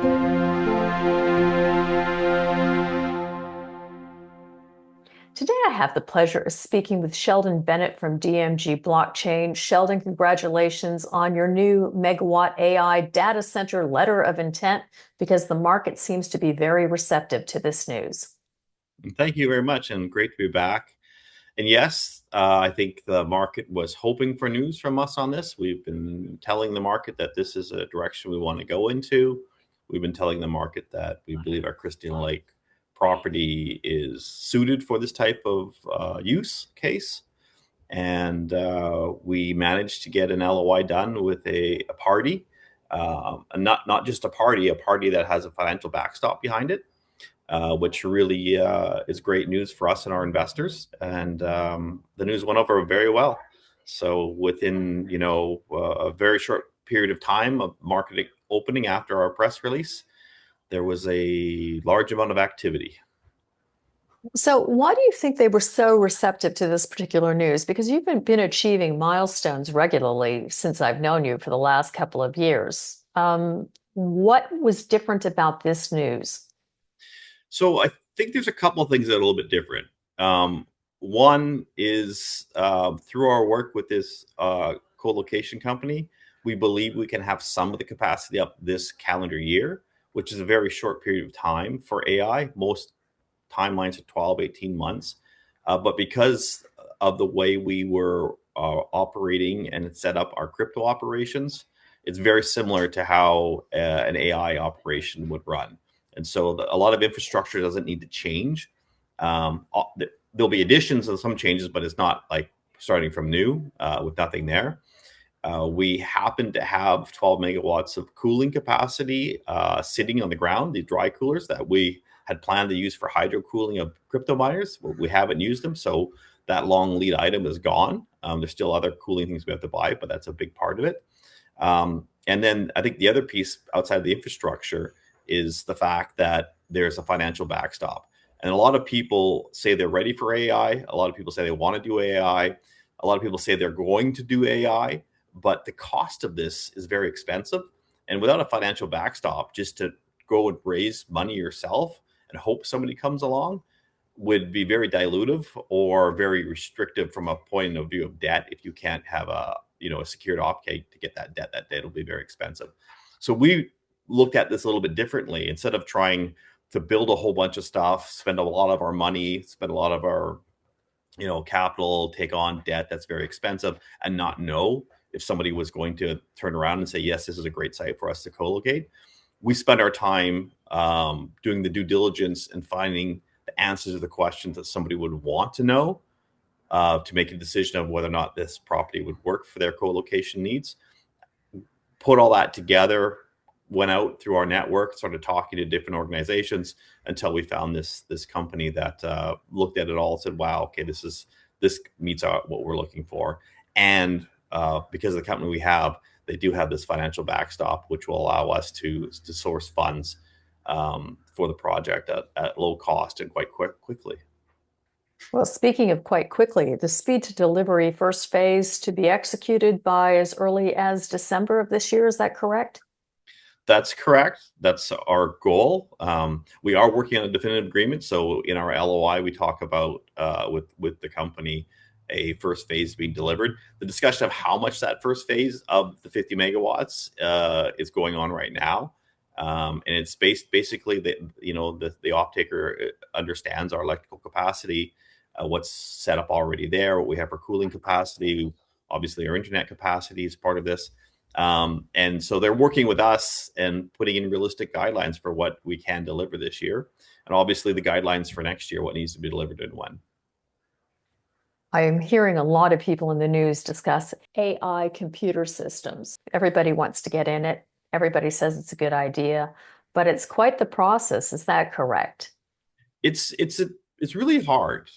Today, I have the pleasure of speaking with Sheldon Bennett from DMG Blockchain. Sheldon, congratulations on your new megawatt AI data center letter of intent, because the market seems to be very receptive to this news. Thank you very much, and great to be back. And yes, I think the market was hoping for news from us on this. We've been telling the market that this is a direction we want to go into. We've been telling the market that we believe our Christina Lake property is suited for this type of use case. And we managed to get an LOI done with a party, and not just a party that has a financial backstop behind it. Which really is great news for us and our investors. And the news went over very well. So within a very short period of time of market opening after our press release, there was a large amount of activity. So, why do you think they were so receptive to this particular news? Because you've been achieving milestones regularly since I've known you for the last couple of years. What was different about this news? So I think there's a couple of things that are a little bit different. One is through our work with this co-location company, we believe we can have some of the capacity up this calendar year, which is a very short period of time for AI. Most timelines are 12, 18 months. But because of the way we were operating and set up our crypto operations, it's very similar to how an AI operation would run. And so a lot of infrastructure doesn't need to change. There'll be additions and some changes, but it's not like starting from new with nothing there. We happen to have 12 megawatts of cooling capacity sitting on the ground, the dry coolers that we had planned to use for hydro cooling of crypto miners. We haven't used them, so that long lead item is gone. There's still other cooling things we have to buy, but that's a big part of it. And then I think the other piece outside of the infrastructure is the fact that there's a financial backstop. And a lot of people say they're ready for AI. A lot of people say they want to do AI. A lot of people say they're going to do AI, but the cost of this is very expensive. And without a financial backstop, just to go and raise money yourself and hope somebody comes along would be very dilutive or very restrictive from a point of view of debt. If you can't have a secured offtake to get that debt will be very expensive. So we looked at this a little bit differently. Instead of trying to build a whole bunch of stuff, spend a lot of our money, spend a lot of our capital, take on debt that's very expensive, and not know if somebody was going to turn around and say, yes, this is a great site for us to co-locate. We spend our time doing the due diligence and finding the answers to the questions that somebody would want to know to make a decision of whether or not this property would work for their co-location needs. Put all that together, went out through our network, started talking to different organizations until we found this company that looked at it all and said, wow, okay, this meets what we're looking for. And because of the company we have, they do have this financial backstop, which will allow us to source funds for the project at low cost and quite quickly. Well, speaking of quite quickly, the speed to delivery first phase to be executed by as early as December of this year, is that correct? That's correct. That's our goal. We are working on a definitive agreement. So in our LOI, we talk about with the company a first phase being delivered. The discussion of how much that first phase of the 50 megawatts is going on right now. And it's basically the off-taker understands our electrical capacity, what's set up already there, what we have for cooling capacity. Obviously, our internet capacity is part of this. And so they're working with us and putting in realistic guidelines for what we can deliver this year. And obviously the guidelines for next year, what needs to be delivered and when. I am hearing a lot of people in the news discuss AI computer systems. Everybody wants to get in it. Everybody says it's a good idea, but it's quite the process. Is that correct? It's really hard.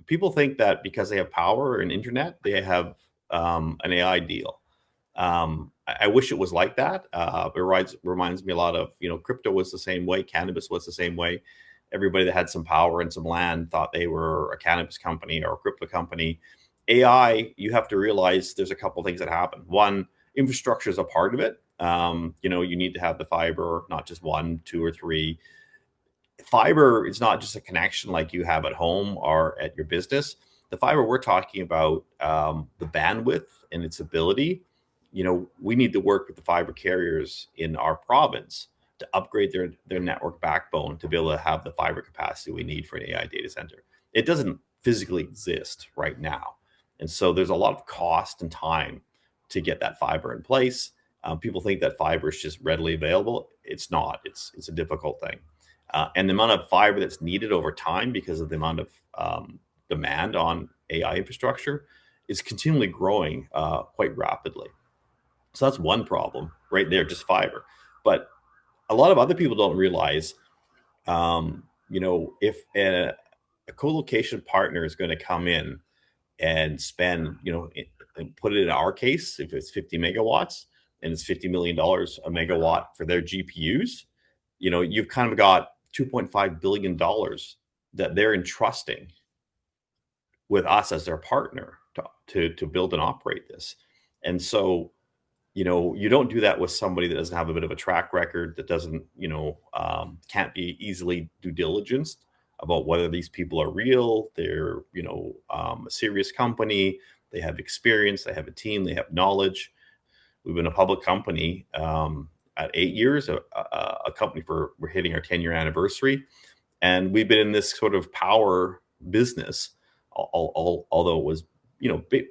People think that because they have power and internet, they have an AI deal. I wish it was like that. It reminds me a lot of, crypto was the same way. Cannabis was the same way. Everybody that had some power and some land thought they were a cannabis company or a crypto company. AI, you have to realize there's a couple of things that happen. One, infrastructure is a part of it. You need to have the fiber, not just one, two, or three. Fiber is not just a connection like you have at home or at your business. The fiber we're talking about, the bandwidth and its ability. We need to work with the fiber carriers in our province to upgrade their network backbone to be able to have the fiber capacity we need for an AI data center. It doesn't physically exist right now, and so there's a lot of cost and time to get that fiber in place. People think that fiber is just readily available. It's not. It's a difficult thing, and the amount of fiber that's needed over time because of the amount of demand on AI infrastructure is continually growing quite rapidly. So that's one problem right there, just fiber. But a lot of other people don't realize, if a co-location partner is going to come in and spend, and put it in our case, if it's 50 megawatts and it's $50 million a megawatt for their GPUs, you've kind of got $2.5 billion that they're entrusting with us as their partner to build and operate this. And so, you don't do that with somebody that doesn't have a bit of a track record, that doesn't, can't be easily due diligenced about whether these people are real. They're, a serious company. They have experience. They have a team. They have knowledge. We've been a public company at 8 years, a company we're hitting our 10-year anniversary. And we've been in this sort of power business, although it was,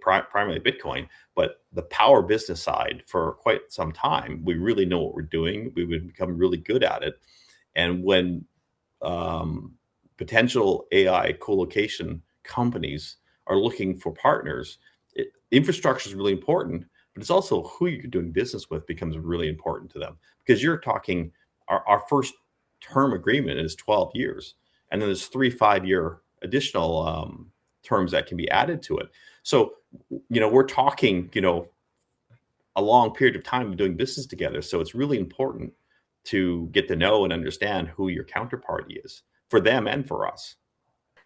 primarily Bitcoin, but the power business side for quite some time. We really know what we're doing. We would become really good at it. And when potential AI co-location companies are looking for partners, infrastructure is really important, but it's also who you're doing business with becomes really important to them, because you're talking our first term agreement is 12 years, and then there's 3 5-year additional terms that can be added to it. So, we're talking, a long period of time doing business together. So it's really important to get to know and understand who your counterparty is for them and for us.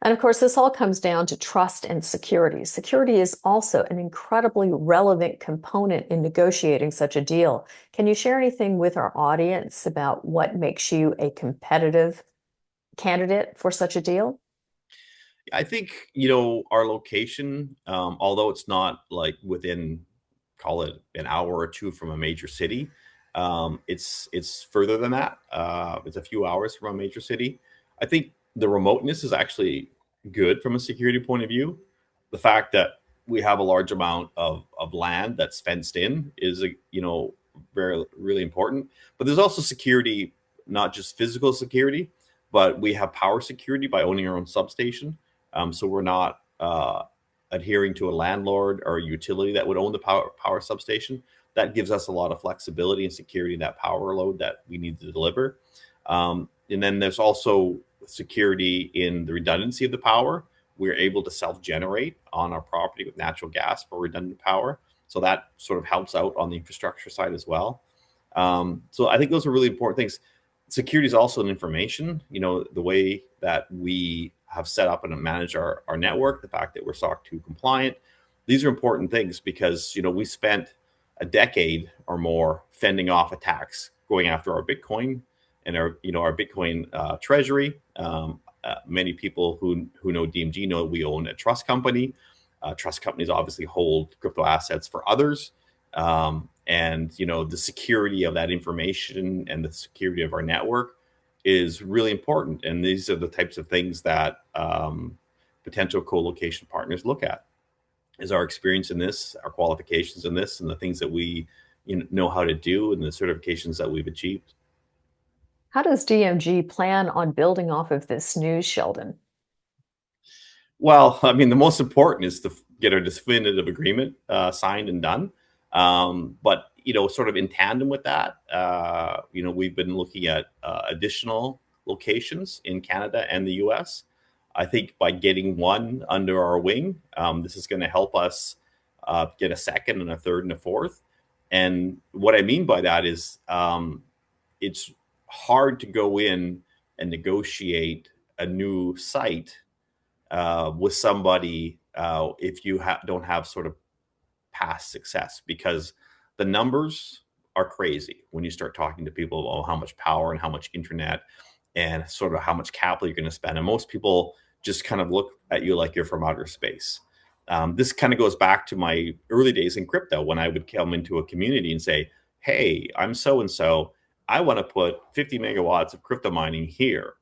And of course, this all comes down to trust and security. Security is also an incredibly relevant component in negotiating such a deal. Can you share anything with our audience about what makes you a competitive candidate for such a deal? I think, our location, although it's not like within, call it an hour or two from a major city, it's further than that. It's a few hours from a major city. I think the remoteness is actually good from a security point of view. The fact that we have a large amount of land that's fenced in is, very, really important. But there's also security, not just physical security, but we have power security by owning our own substation. So we're not adhering to a landlord or a utility that would own the power substation. That gives us a lot of flexibility and security in that power load that we need to deliver. And then there's also security in the redundancy of the power. We're able to self-generate on our property with natural gas for redundant power. So that sort of helps out on the infrastructure side as well. So I think those are really important things. Security is also an information, the way that we have set up and manage our network, the fact that we're SOC 2 compliant. These are important things because, we spent a decade or more fending off attacks, going after our Bitcoin and our Bitcoin treasury. Many people who know DMG know we own a trust company. Trust companies obviously hold crypto assets for others. And the security of that information and the security of our network is really important. And these are the types of things that potential co-location partners look at: is our experience in this, our qualifications in this, and the things that we know how to do, and the certifications that we've achieved. How does DMG plan on building off of this news, Sheldon? Well, I mean, the most important is to get a definitive agreement signed and done. But sort of in tandem with that, we've been looking at additional locations in Canada and the U.S. I think by getting one under our wing, this is going to help us get a second and a third and a fourth. And what I mean by that is, it's hard to go in and negotiate a new site with somebody if you don't have sort of past success, because the numbers are crazy when you start talking to people about how much power and how much internet and sort of how much capital you're going to spend. And most people just kind of look at you like you're from outer space. This kind of goes back to my early days in crypto when I would come into a community and say, hey, I'm so and so. I want to put 50 megawatts of crypto mining here.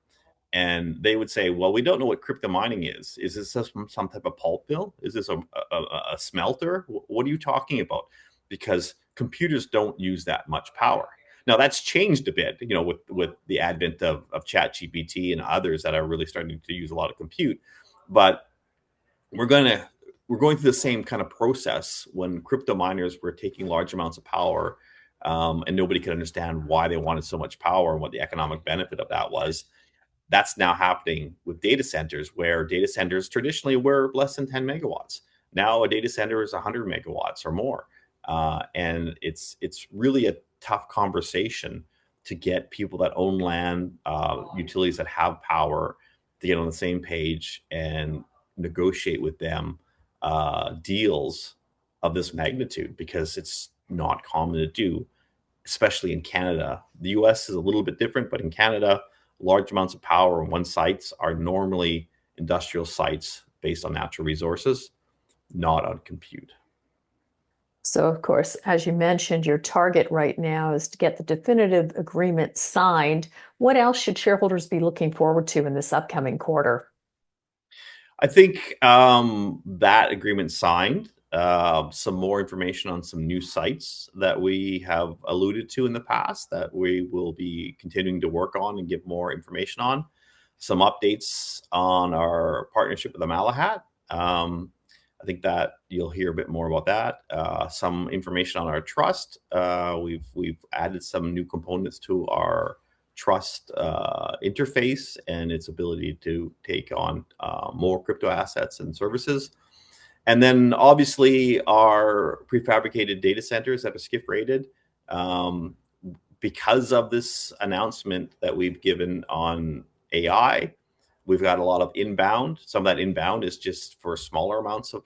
And they would say, well, we don't know what crypto mining is. Is this some type of pulp mill? Is this a smelter? What are you talking about? Because computers don't use that much power. Now that's changed a bit, with the advent of ChatGPT and others that are really starting to use a lot of compute. But we're going to we're going through the same kind of process when crypto miners were taking large amounts of power, and nobody could understand why they wanted so much power and what the economic benefit of that was. That's now happening with data centers, where data centers traditionally were less than 10 megawatts. Now a data center is 100 megawatts or more, and it's really a tough conversation to get people that own land, utilities that have power, to get on the same page and negotiate with them deals of this magnitude, because it's not common to do, especially in Canada. The US is a little bit different, but in Canada, large amounts of power on one sites are normally industrial sites based on natural resources, not on compute. So, of course, as you mentioned, your target right now is to get the definitive agreement signed. What else should shareholders be looking forward to in this upcoming quarter? I think that agreement signed, some more information on some new sites that we have alluded to in the past that we will be continuing to work on and give more information on. Some updates on our partnership with the Malahat. I think that you'll hear a bit more about that. Some information on our trust. We've added some new components to our trust interface and its ability to take on more crypto assets and services. And then obviously our prefabricated data centers that are SCIF rated. Because of this announcement that we've given on AI, we've got a lot of inbound. Some of that inbound is just for smaller amounts of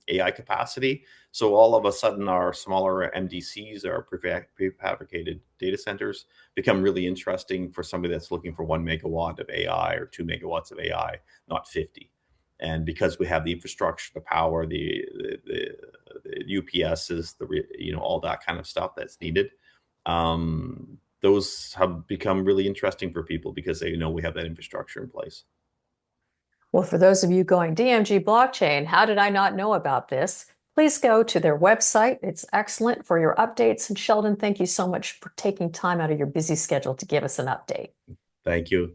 AI capacity. So all of a sudden, our smaller MDCs, our prefabricated data centers, become really interesting for somebody that's looking for 1 megawatt of AI or 2 megawatts of AI, not 50. And because we have the infrastructure, the power, the UPSs, all that kind of stuff that's needed, those have become really interesting for people because they know we have that infrastructure in place. Well, for those of you going, DMG blockchain, how did I not know about this? Please go to their website. It's excellent for your updates. And Sheldon, thank you so much for taking time out of your busy schedule to give us an update. Thank you.